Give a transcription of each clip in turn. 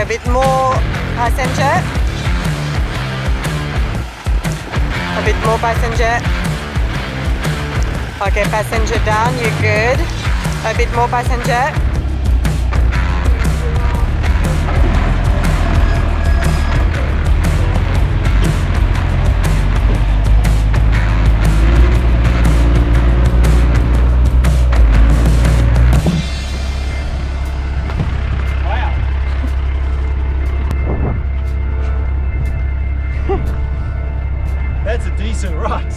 a bit more passenger. A bit more passenger. Okay, passenger down, you're good. A bit more passenger. That's a decent ride.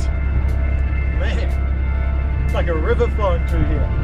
Man, it's like a river flowing through here.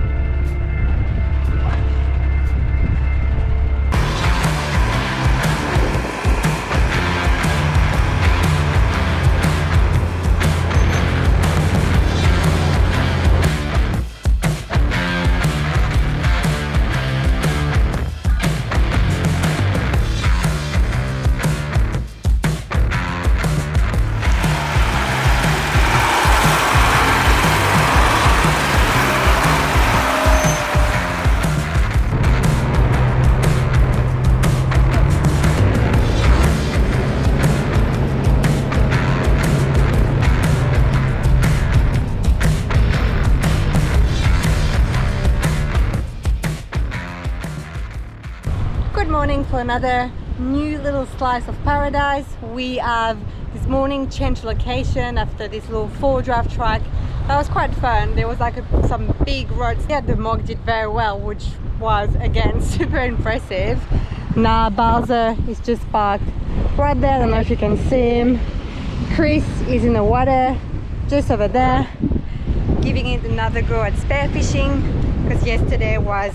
Good morning for another new little slice of paradise. We have this morning changed location after this little 4-drive track. That was quite fun. There was like some big roads. Yeah, the Mog did very well, which was again super impressive. Now Bowser is just parked right there. I don't know if you can see him. Chris is in the water just over there, giving it another go at spearfishing, because yesterday was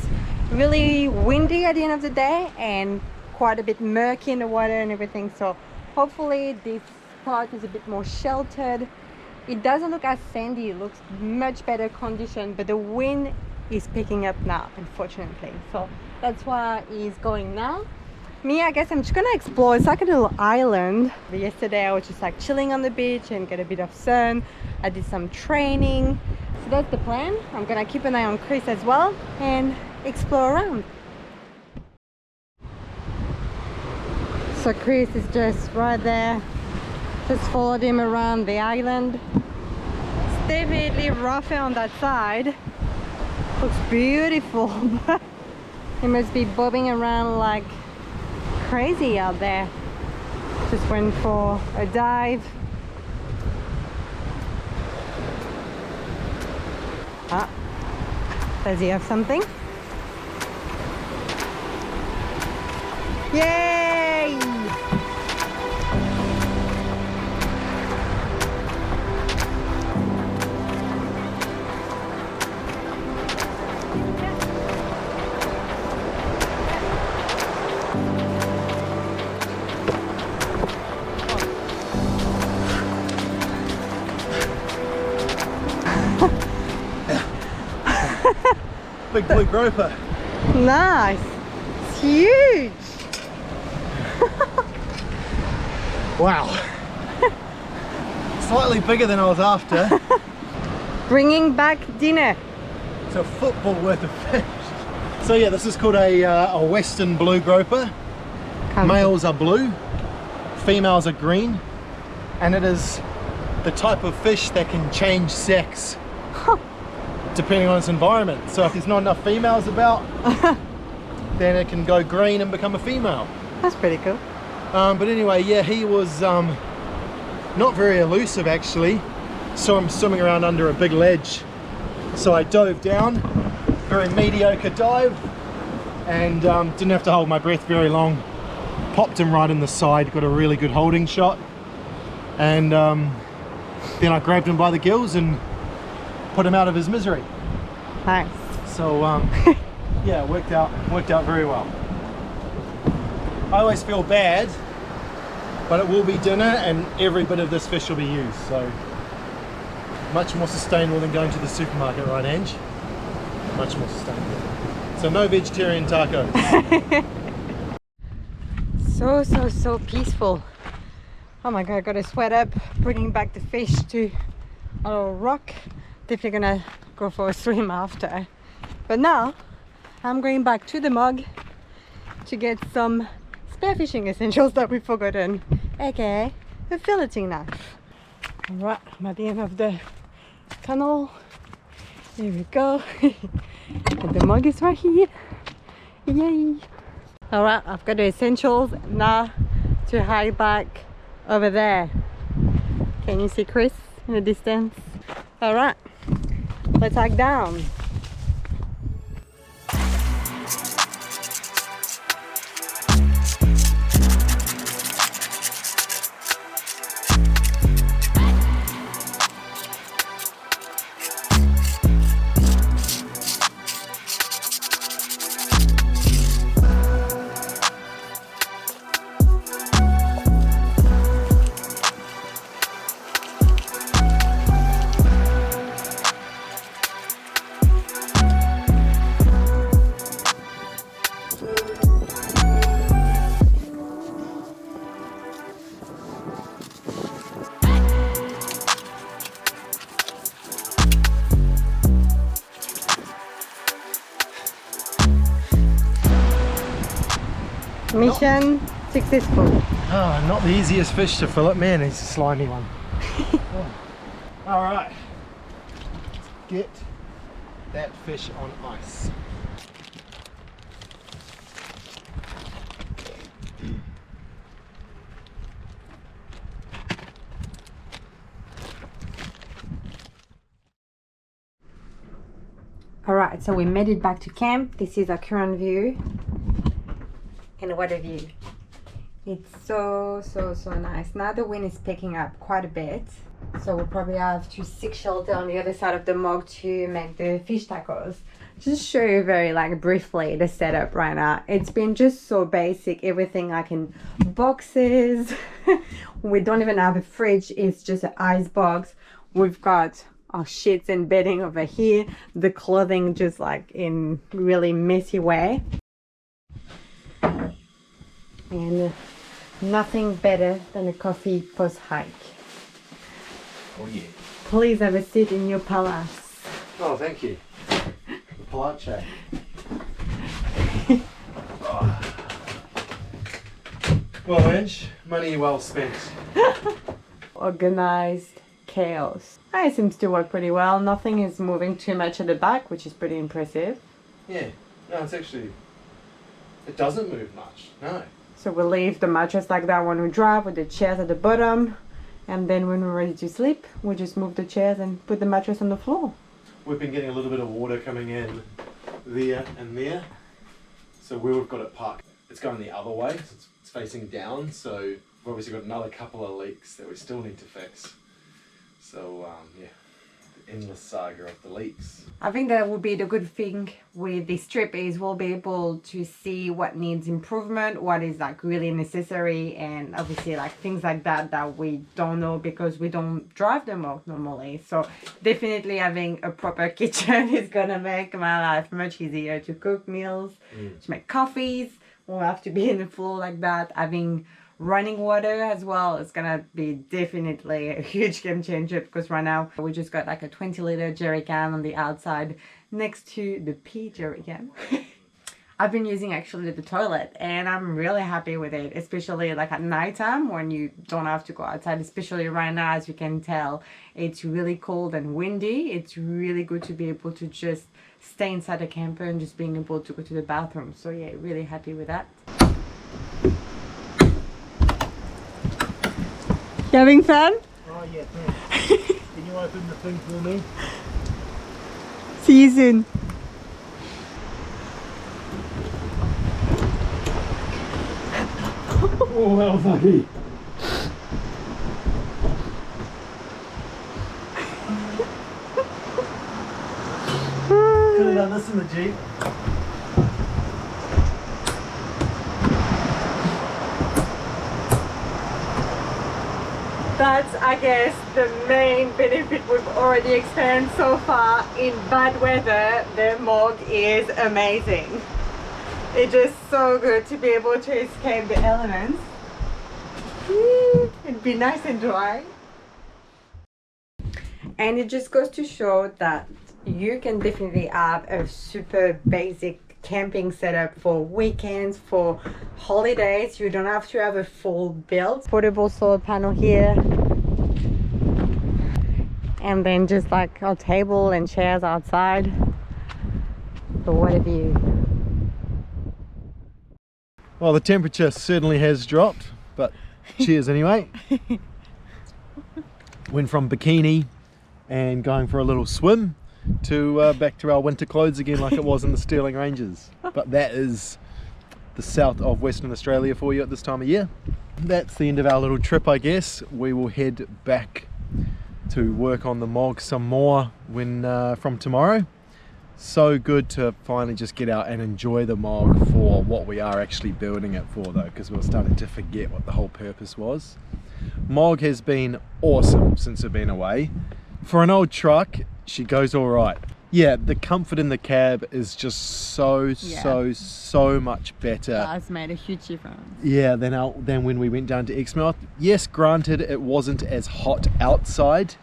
really windy at the end of the day and quite a bit murky in the water and everything. So hopefully this part is a bit more sheltered. It doesn't look as sandy, it looks much better condition, but the wind is picking up now, unfortunately. So that's why he's going now. Me, I guess I'm just gonna explore. It's like a little island. But yesterday I was just like chilling on the beach and get a bit of sun. I did some training. So that's the plan. I'm gonna keep an eye on Chris as well and explore around. So Chris is just right there. Just followed him around the island. It's definitely rougher on that side. Looks beautiful, but it must be bobbing around like crazy out there. Just went for a dive. Ah, does he have something? Yay! Big blue grouper. Nice. It's huge. Wow. Slightly bigger than I was after. Bringing back dinner. It's a football worth of fish. So yeah, this is called a western blue grouper. Males are blue, females are green, and it is the type of fish that can change sex depending on its environment. So if there's not enough females about, then it can go green and become a female. That's pretty cool. But anyway, yeah, he was not very elusive actually. Saw him swimming around under a big ledge. So I dove down, very mediocre dive, and didn't have to hold my breath very long. Popped him right in the side, got a really good holding shot. And then I grabbed him by the gills and put him out of his misery. Nice. So yeah, it worked out very well. I always feel bad, but it will be dinner and every bit of this fish will be used, so much more sustainable than going to the supermarket, right Ange? Much more sustainable. So no vegetarian tacos. So peaceful. Oh my god, I gotta sweat up bringing back the fish to a little rock. Definitely gonna go for a swim after. But now I'm going back to the Mog to get some spearfishing essentials that we've forgotten, aka a filleting knife. Alright, I'm at the end of the tunnel. There we go. And the mug is right here. Yay! Alright, I've got the essentials now to hike back over there. Can you see Chris in the distance? Alright, let's hike down. Mission successful. Oh, not the easiest fish to fillet, man. He's a slimy one. All right, let's get that fish on ice. Alright, so we made it back to camp. This is our current view. And what a view. It's so nice. Now the wind is picking up quite a bit. So we'll probably have to seek shelter on the other side of the mog to make the fish tacos. Just show you very briefly the setup right now. It's been just so basic. Everything like in boxes. We don't even have a fridge. It's just an ice box. We've got our sheets and bedding over here. The clothing just like in really messy way. And nothing better than a coffee post hike. Oh yeah. Please have a seat in your palace. Oh, thank you. Palace. Well, Ange, money well spent. Organized chaos. It seems to work pretty well. Nothing is moving too much at the back, which is pretty impressive. Yeah. No, it's actually... It doesn't move much. No. So we'll leave the mattress like that when we drive with the chairs at the bottom. And then when we're ready to sleep, we just move the chairs and put the mattress on the floor. We've been getting a little bit of water coming in there and there. So where we've got it parked, it's going the other way. So it's facing down. So we've obviously got another couple of leaks that we still need to fix. So yeah, the endless saga of the leaks. I think that will be the good thing with this trip is we'll be able to see what needs improvement, what is like really necessary, and obviously like things like that that we don't know because we don't drive them out normally. So definitely having a proper kitchen is gonna make my life much easier to cook meals, to make coffees. We'll have to be in the floor like that. Having running water as well is gonna be definitely a huge game changer because right now we just got like a 20-liter jerry can on the outside next to the pee jerry can. I've been using actually the toilet and I'm really happy with it, especially like at nighttime when you don't have to go outside, especially right now. As you can tell, it's really cold and windy. It's really good to be able to just stay inside the camper and just being able to go to the bathroom. So yeah, really happy with that. You having fun? Oh yeah, thanks. Can you open the thing for me? See you soon. Oh, that was lucky. Could have done this in the Jeep. That's, I guess, the main benefit we've already experienced so far. In bad weather, the mog is amazing. It's just so good to be able to escape the elements. It'd be nice and dry. And it just goes to show that you can definitely have a super basic camping setup for weekends, for holidays. You don't have to have a full build. Portable solar panel here. And then just like our table and chairs outside. But what a view. Well, the temperature certainly has dropped, but cheers anyway. Went from bikini and going for a little swim to back to our winter clothes again like it was in the Stirling Ranges. But that is the south of Western Australia for you at this time of year. That's the end of our little trip, I guess. We will head back to work on the MOG some more when from tomorrow. So good to finally just get out and enjoy the MOG for what we are actually building it for, though, because we were starting to forget what the whole purpose was. MOG has been awesome since we've been away. For an old truck, she goes all right. Yeah, the comfort in the cab is just so much better. That's made a huge difference. Yeah, than when we went down to Exmouth. Yes, granted, it wasn't as hot outside,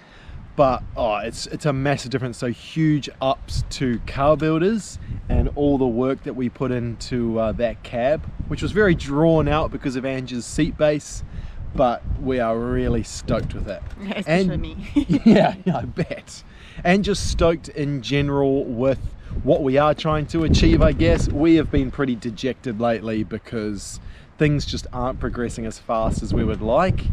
but it's a massive difference. So huge ups to car builders and all the work that we put into that cab, which was very drawn out because of Angie's seat base, but we are really stoked with it. Especially me. yeah, I bet. And just stoked in general with what we are trying to achieve, I guess. We have been pretty dejected lately because things just aren't progressing as fast as we would like.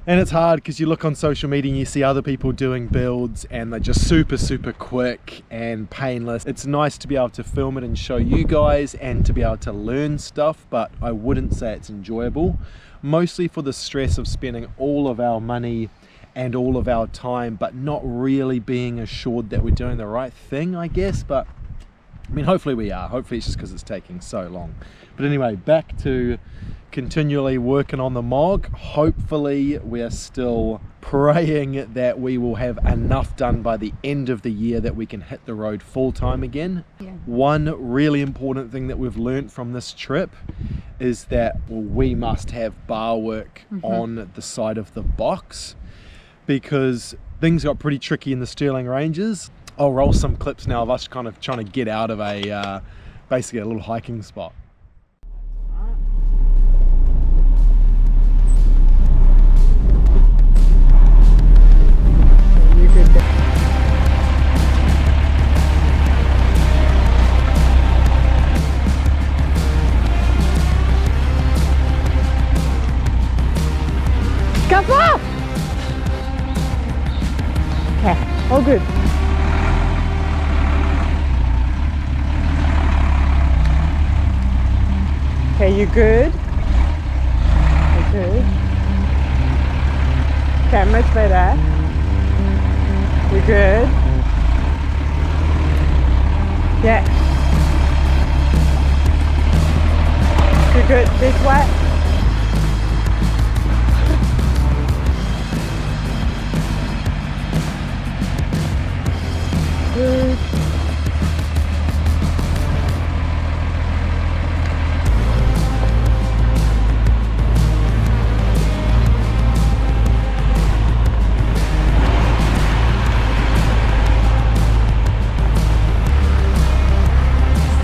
And it's hard because you look on social media and you see other people doing builds and they're just super quick and painless. It's nice to be able to film it and show you guys and to be able to learn stuff, but I wouldn't say it's enjoyable. Mostly for the stress of spending all of our money and all of our time, but not really being assured that we're doing the right thing, I guess. But I mean, hopefully we are. Hopefully it's just because it's taking so long. But anyway, back to continually working on the MOG. Hopefully we're still praying that we will have enough done by the end of the year that we can hit the road full time again. Yeah. One really important thing that we've learned from this trip is that we must have bar work on the side of the box, because things got pretty tricky in the Stirling Ranges. I'll roll some clips now of us kind of trying to get out of a basically a little hiking spot. Come up! Okay, all good. Okay, you good? You're good. Okay, much better. You're good. Yeah. You're good. This way. Good.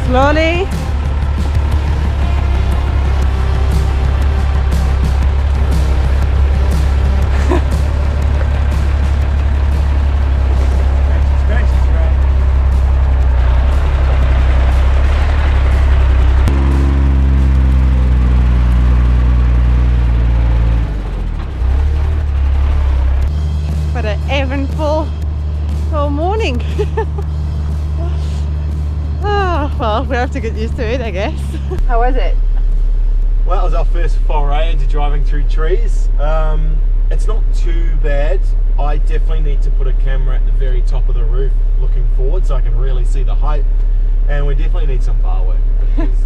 Slowly. But an eventful morning. Well, we have to get used to it, I guess. How was it? Well, it was our first foray into driving through trees. It's not too bad. I definitely need to put a camera at the very top of the roof looking forward so I can really see the height. And we definitely need some bar work because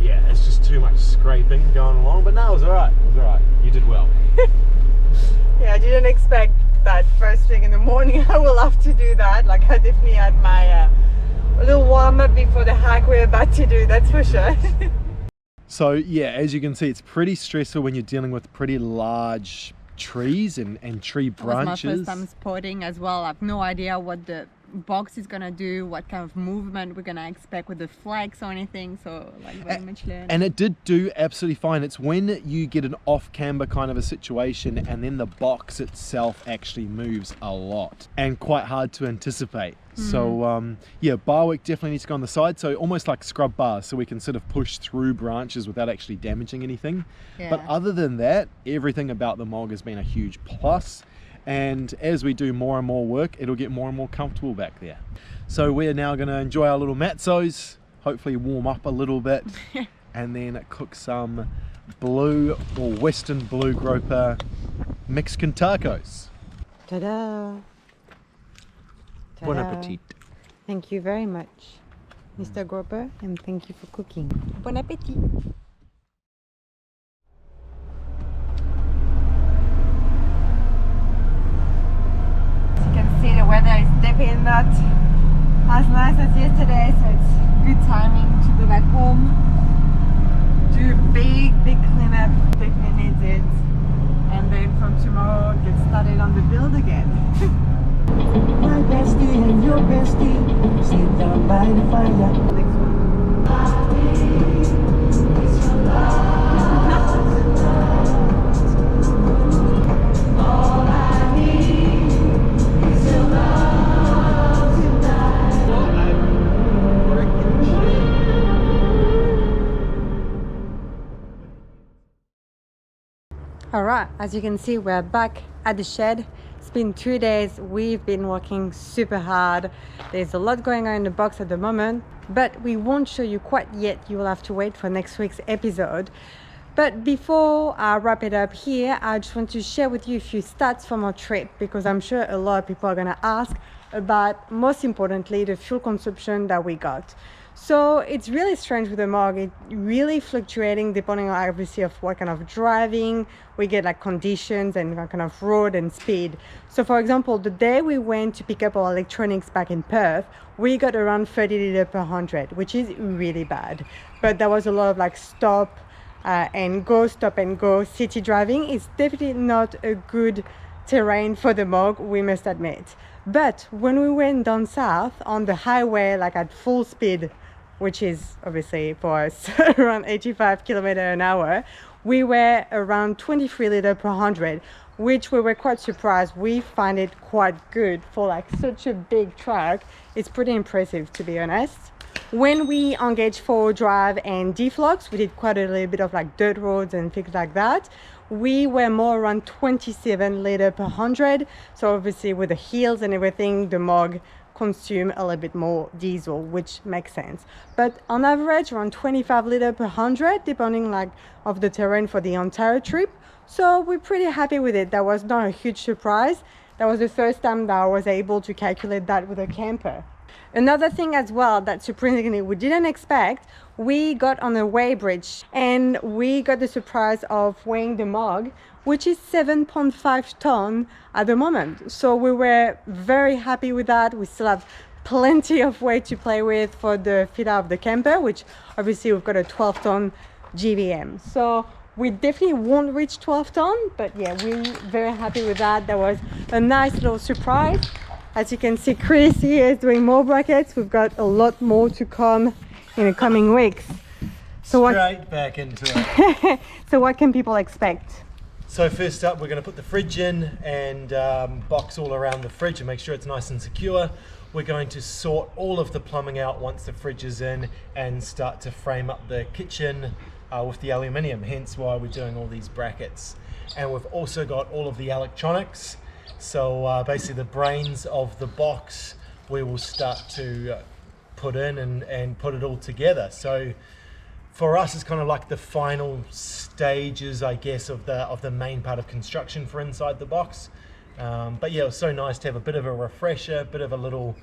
yeah, it's just too much scraping going along. But no, it was alright. It was alright. You did well. Yeah, I didn't expect that first thing in the morning I will have to do that. Like, I definitely had my a little warm up before the hike we're about to do, that's for sure. So yeah, as you can see, it's pretty stressful when you're dealing with pretty large trees and tree branches. It was my first time spotting as well. I have no idea what the box is gonna do, what kind of movement we're gonna expect with the flex or anything. So like very much learned. And it did do absolutely fine. It's when you get an off camber kind of a situation and then the box itself actually moves a lot and quite hard to anticipate. So yeah, bar work definitely needs to go on the side, so almost like scrub bars, so we can sort of push through branches without actually damaging anything. But other than that, everything about the Mog has been a huge plus, and as we do more and more work, it'll get more and more comfortable back there. So we're now going to enjoy our little matzos, hopefully warm up a little bit, and then cook some blue or western blue groper Mexican tacos. Ta-da! Bon appetit. Thank you very much, Mr. Groper, and thank you for cooking. Bon appetit! As you can see, the weather is definitely not as nice as yesterday, so it's good timing to go back home. Do a big cleanup, definitely needs it. And then from tomorrow, get started on the build again. My bestie and your bestie sit down by the fire. Next one. Alright, as you can see, we're back at the shed. It's been 2 days. We've been working super hard. There's a lot going on in the box at the moment, but we won't show you quite yet. You will have to wait for next week's episode. But before I wrap it up here, I just want to share with you a few stats from our trip, because I'm sure a lot of people are going to ask about, most importantly, the fuel consumption that we got. So it's really strange with the Mog. It's really fluctuating depending on obviously of what kind of driving we get, like conditions and what kind of road and speed. So for example, the day we went to pick up our electronics back in Perth, we got around 30 liters per 100, which is really bad. But there was a lot of like stop and go city driving. It's definitely not a good terrain for the Mog, we must admit. But when we went down south on the highway, like at full speed, which is obviously for us around 85 kilometers an hour, we were around 23 liters per 100, which we were quite surprised. We find it quite good for like such a big truck. It's pretty impressive, to be honest. When we engaged four-wheel drive and deflox, we did quite a little bit of like dirt roads and things like that. We were more around 27 liters per 100. So obviously with the hills and everything, the Mog consume a little bit more diesel, which makes sense. But on average, around 25 liters per 100, depending like of the terrain for the entire trip. So we're pretty happy with it. That was not a huge surprise. That was the first time that I was able to calculate that with a camper. Another thing as well that surprisingly we didn't expect, we got on a weighbridge and we got the surprise of weighing the Mog, which is 7.5 tons at the moment. So we were very happy with that. We still have plenty of weight to play with for the fit out of the camper, which obviously we've got a 12-ton GVM. So we definitely won't reach 12 tons, but yeah, we're very happy with that. That was a nice little surprise. As you can see, Chris here is doing more brackets. We've got a lot more to come in the coming weeks. So Straight back into it. So what can people expect? So first up, we're going to put the fridge in and box all around the fridge and make sure it's nice and secure. We're going to sort all of the plumbing out once the fridge is in and start to frame up the kitchen with the aluminium, hence why we're doing all these brackets. And we've also got all of the electronics. So basically the brains of the box we will start to put in and put it all together. So for us, it's kind of like the final stages, I guess, of the main part of construction for inside the box. But yeah, it was so nice to have a bit of a refresher, a bit of a little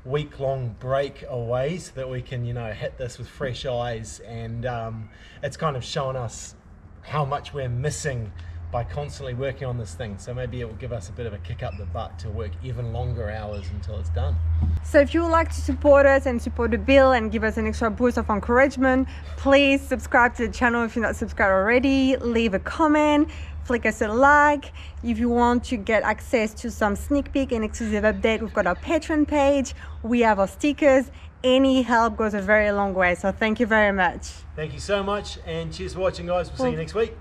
week-long break away so that we can, you know, hit this with fresh eyes. And it's kind of shown us how much we're missing by constantly working on this thing. So maybe it will give us a bit of a kick up the butt to work even longer hours until it's done. So if you would like to support us and support the build and give us an extra boost of encouragement, please subscribe to the channel if you're not subscribed already, leave a comment, flick us a like. If you want to get access to some sneak peek and exclusive update, we've got our Patreon page. We have our stickers. Any help goes a very long way, so thank you very much. Thank you so much, and cheers for watching, guys. We'll see you next week.